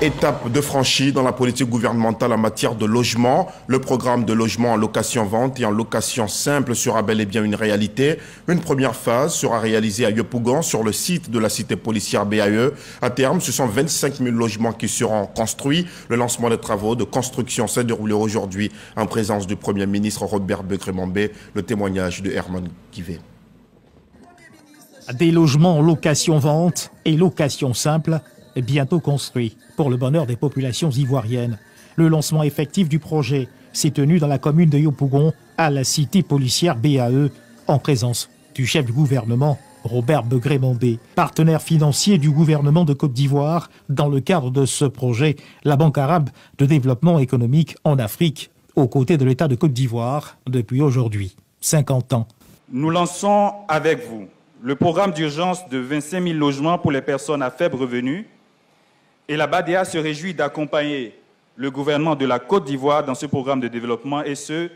Étape de franchie dans la politique gouvernementale en matière de logement. Le programme de logement en location-vente et en location simple sera bel et bien une réalité. Une première phase sera réalisée à Yopougon sur le site de la cité policière BAE. À terme, ce sont 25 000 logements qui seront construits. Le lancement des travaux de construction s'est déroulé aujourd'hui en présence du Premier ministre Robert Begré-Mambé. Le témoignage de Herman Kivé. Des logements en location-vente et location simple bientôt construits pour le bonheur des populations ivoiriennes. Le lancement effectif du projet s'est tenu dans la commune de Yopougon à la cité policière BAE en présence du chef du gouvernement Robert Begré-Mambé, partenaire financier du gouvernement de Côte d'Ivoire dans le cadre de ce projet, la Banque arabe de développement économique en Afrique, aux côtés de l'État de Côte d'Ivoire depuis aujourd'hui 50 ans. Nous lançons avec vous le programme d'urgence de 25 000 logements pour les personnes à faible revenu. Et la BADEA se réjouit d'accompagner le gouvernement de la Côte d'Ivoire dans ce programme de développement, et ce,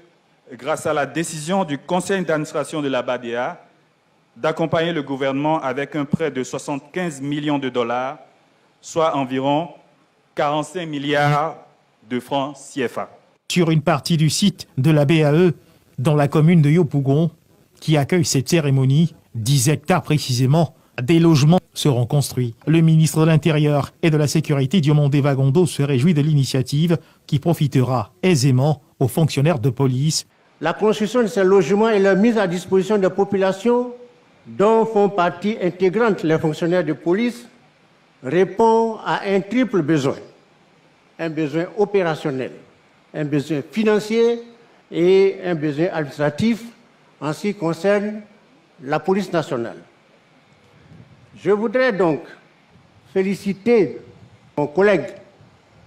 grâce à la décision du conseil d'administration de la BADEA d'accompagner le gouvernement avec un prêt de 75 millions de dollars, soit environ 45 milliards de francs CFA. Sur une partie du site de la BAE, dans la commune de Yopougon, qui accueille cette cérémonie, 10 hectares précisément, des logements seront construits. Le ministre de l'Intérieur et de la Sécurité, Diomandé Vagondo, se réjouit de l'initiative qui profitera aisément aux fonctionnaires de police. La construction de ces logements et leur mise à disposition des populations, dont font partie intégrante les fonctionnaires de police, répond à un triple besoin. Un besoin opérationnel, un besoin financier et un besoin administratif en ce qui concerne la police nationale. Je voudrais donc féliciter mon collègue,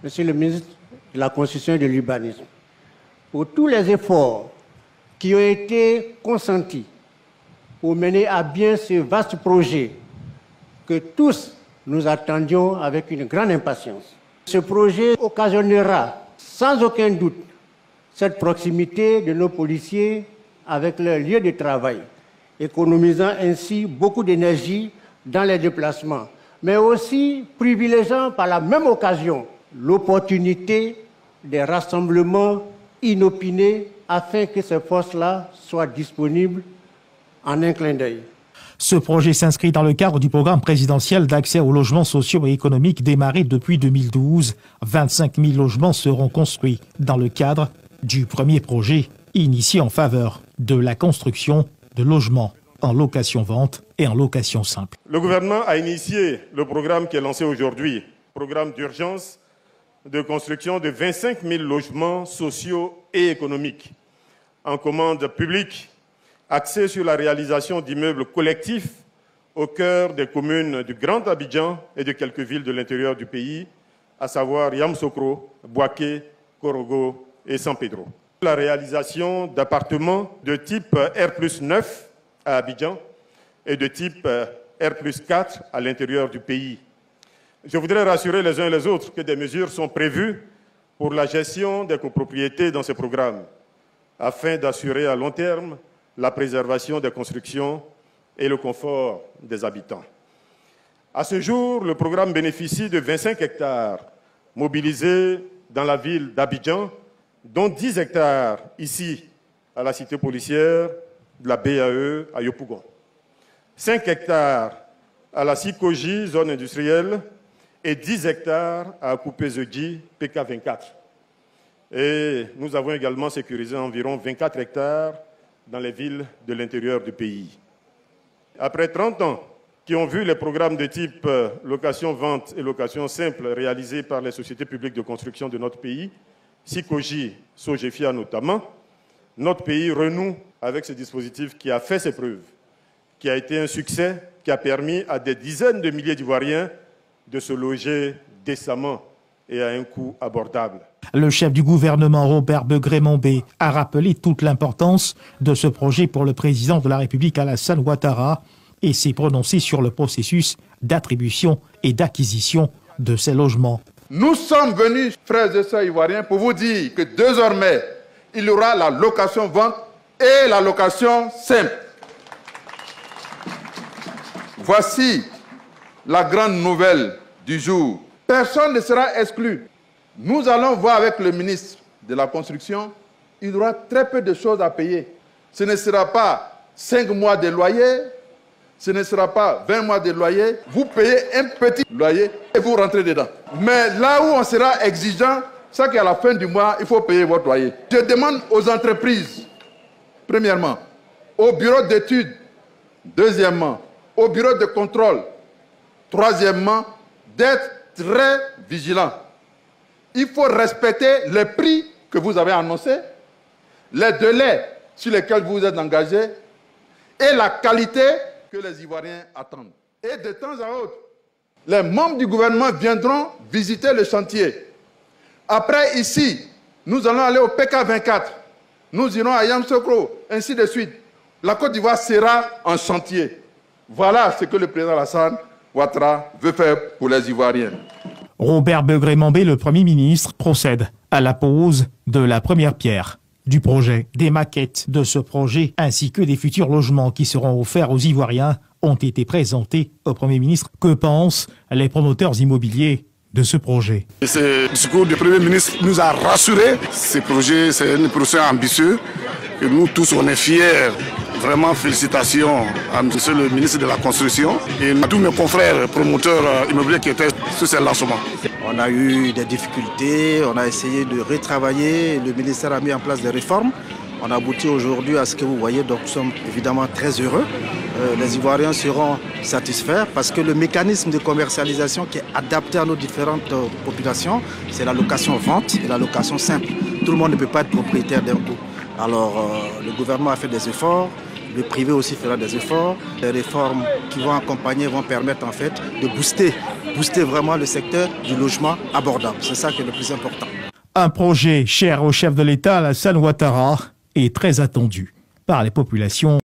Monsieur le ministre de la Construction et de l'Urbanisme, pour tous les efforts qui ont été consentis pour mener à bien ce vaste projet que tous nous attendions avec une grande impatience. Ce projet occasionnera sans aucun doute cette proximité de nos policiers avec leur lieu de travail, économisant ainsi beaucoup d'énergie dans les déplacements, mais aussi privilégiant par la même occasion l'opportunité des rassemblements inopinés afin que ces forces-là soient disponibles en un clin d'œil. Ce projet s'inscrit dans le cadre du programme présidentiel d'accès aux logements sociaux et économiques démarré depuis 2012. 25 000 logements seront construits dans le cadre du premier projet initié en faveur de la construction de logements en location-vente et en location simple. Le gouvernement a initié le programme qui est lancé aujourd'hui, programme d'urgence de construction de 25 000 logements sociaux et économiques en commande publique, axé sur la réalisation d'immeubles collectifs au cœur des communes du Grand Abidjan et de quelques villes de l'intérieur du pays, à savoir Yamoussoukro, Bouaké, Korogo et San Pedro. La réalisation d'appartements de type R+9 à Abidjan et de type R+4 à l'intérieur du pays. Je voudrais rassurer les uns et les autres que des mesures sont prévues pour la gestion des copropriétés dans ce programme, afin d'assurer à long terme la préservation des constructions et le confort des habitants. À ce jour, le programme bénéficie de 25 hectares mobilisés dans la ville d'Abidjan, dont 10 hectares ici, à la cité policière de la BAE à Yopougon. 5 hectares à la Sikoji, zone industrielle, et 10 hectares à Koupé-Zedji, PK24. Et nous avons également sécurisé environ 24 hectares dans les villes de l'intérieur du pays. Après 30 ans qui ont vu les programmes de type location-vente et location simple réalisés par les sociétés publiques de construction de notre pays, Sikoji, Sogefia notamment, notre pays renoue avec ce dispositif qui a fait ses preuves, qui a été un succès, qui a permis à des dizaines de milliers d'Ivoiriens de se loger décemment et à un coût abordable. Le chef du gouvernement, Robert Begré-Mambé, a rappelé toute l'importance de ce projet pour le président de la République, Alassane Ouattara, et s'est prononcé sur le processus d'attribution et d'acquisition de ces logements. Nous sommes venus, frères et sœurs ivoiriens, pour vous dire que désormais, il y aura la location-vente et la location simple. Voici la grande nouvelle du jour. Personne ne sera exclu. Nous allons voir avec le ministre de la Construction, il y aura très peu de choses à payer. Ce ne sera pas 5 mois de loyer, ce ne sera pas 20 mois de loyer. Vous payez un petit loyer et vous rentrez dedans. Mais là où on sera exigeant, c'est qu'à la fin du mois, il faut payer votre loyer. Je demande aux entreprises, premièrement, au bureau d'études, deuxièmement, au bureau de contrôle, troisièmement, d'être très vigilants. Il faut respecter les prix que vous avez annoncés, les délais sur lesquels vous êtes engagés et la qualité que les Ivoiriens attendent. Et de temps à autre, les membres du gouvernement viendront visiter le chantier. Après, ici, nous allons aller au PK24. Nous irons à Yamoussoukro, ainsi de suite. La Côte d'Ivoire sera en chantier. Voilà ce que le président Alassane Ouattara veut faire pour les Ivoiriens. Robert Begré-Mambé, le Premier ministre, procède à la pose de la première pierre du projet. Des maquettes de ce projet ainsi que des futurs logements qui seront offerts aux Ivoiriens ont été présentés au Premier ministre. Que pensent les promoteurs immobiliers de ce projet? Ce discours du Premier ministre nous a rassurés. Ce projet, c'est un projet ambitieux et nous tous, on est fiers. Vraiment, félicitations à monsieur le ministre de la Construction et à tous mes confrères promoteurs immobiliers qui étaient sur ces lancements. On a eu des difficultés, on a essayé de retravailler, le ministère a mis en place des réformes. On a abouti aujourd'hui à ce que vous voyez, donc nous sommes évidemment très heureux. Les Ivoiriens seront satisfaits parce que le mécanisme de commercialisation qui est adapté à nos différentes populations, c'est la location-vente et la location simple. Tout le monde ne peut pas être propriétaire d'un coup. Alors le gouvernement a fait des efforts, le privé aussi fera des efforts. Les réformes qui vont accompagner vont permettre en fait de booster vraiment le secteur du logement abordable. C'est ça qui est le plus important. Un projet cher au chef de l'État, Alassane Ouattara, est très attendu par les populations.